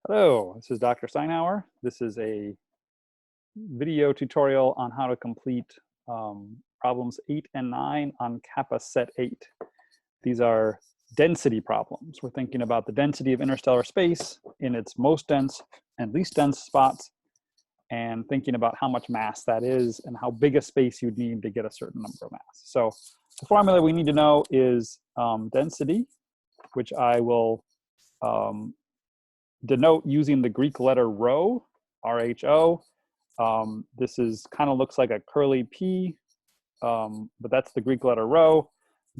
Hello, this is Dr. Steinhauer. This is a video tutorial on how to complete problems 8 and 9 on Kappa set 8. These are density problems. We're thinking about the density of interstellar space in its most dense and least dense spots, and thinking about how much mass that is and how big a space you'd need to get a certain number of mass. So the formula we need to know is density, which I will denote using the Greek letter rho, R-H-O. This is kind of looks like a curly P, but that's the Greek letter rho.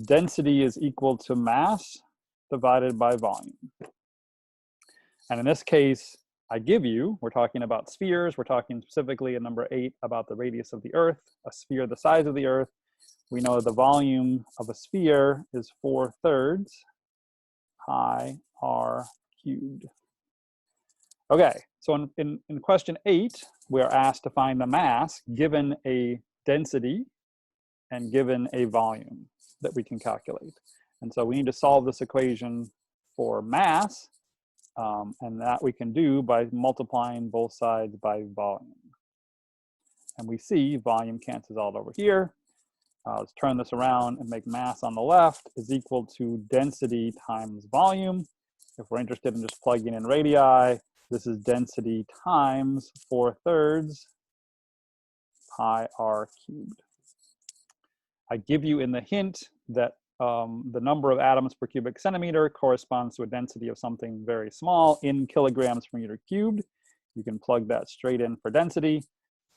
Density is equal to mass divided by volume. And in this case, I give you, we're talking about spheres, we're talking specifically in number 8 about the radius of the Earth, a sphere the size of the Earth. We know the volume of a sphere is 4/3 pi r cubed. Okay, so in question 8, we are asked to find the mass given a density and given a volume that we can calculate. And so we need to solve this equation for mass, and that we can do by multiplying both sides by volume. And we see volume cancels out over here. Let's turn this around and make mass on the left is equal to density times volume. If we're interested in just plugging in radii, this is density times 4/3 pi r cubed. I give you in the hint that the number of atoms per cubic centimeter corresponds to a density of something very small in kilograms per meter cubed. You can plug that straight in for density.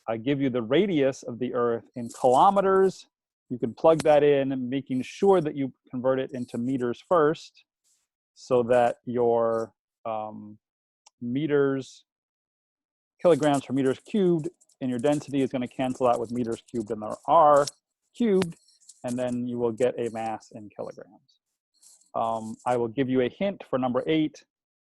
I give you the radius of the Earth in kilometers. You can plug that in, making sure that you convert it into meters first, so that your kilograms per meters cubed and your density is going to cancel out with meters cubed and the r cubed, and then you will get a mass in kilograms. I will give you a hint for number 8.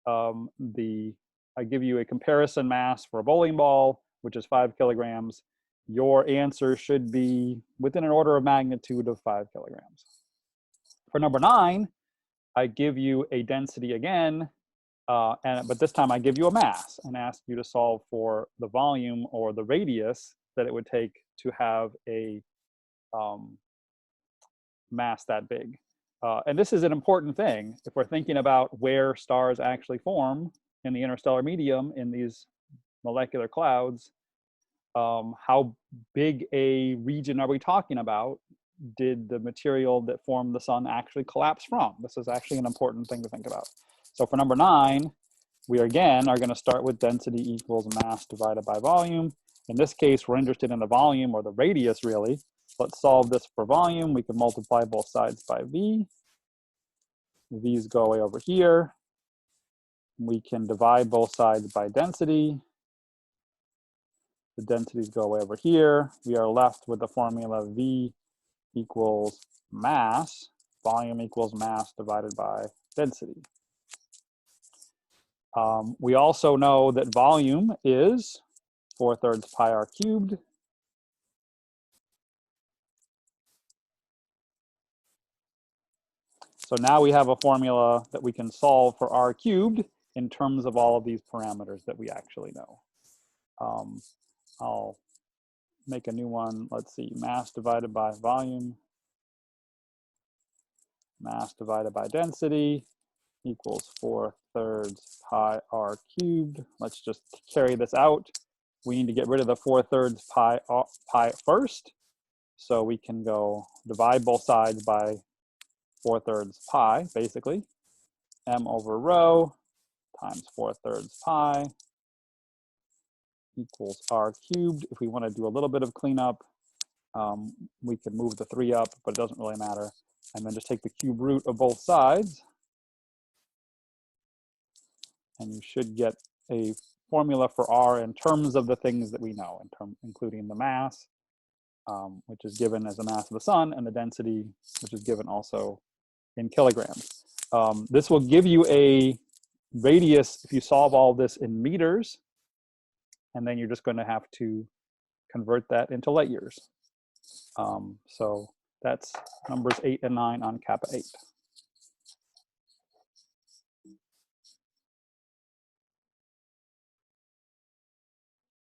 I give you a comparison mass for a bowling ball, which is 5 kilograms. Your answer should be within an order of magnitude of 5 kilograms. For number 9, I give you a density again, but this time I give you a mass and ask you to solve for the volume or the radius that it would take to have a mass that big. And this is an important thing if we're thinking about where stars actually form in the interstellar medium in these molecular clouds. How big a region are we talking about? Did the material that formed the sun actually collapse from? This is actually an important thing to think about. So for number 9, we again are going to start with density equals mass divided by volume. In this case, we're interested in the volume or the radius, really. Let's solve this for volume. We can multiply both sides by v. V's go away over here. We can divide both sides by density. The densities go away over here. We are left with the formula V equals mass. Volume equals mass divided by density. We also know that volume is 4/3 pi r cubed. So now we have a formula that we can solve for r cubed in terms of all of these parameters that we actually know. I'll make a new one. Let's see, mass divided by volume, mass divided by density equals 4/3 pi r cubed. Let's just carry this out. We need to get rid of the 4/3 pi first. So we can go divide both sides by 4/3 pi, basically. M over rho times 4/3 pi equals r cubed. If we want to do a little bit of cleanup, we can move the 3 up, but it doesn't really matter. And then just take the cube root of both sides. And you should get a formula for r in terms of the things that we know, including the mass, which is given as the mass of the sun, and the density, which is given also in kilograms. This will give you a radius if you solve all this in meters, and then you're just going to have to convert that into light years. So that's numbers 8 and 9 on Kappa 8.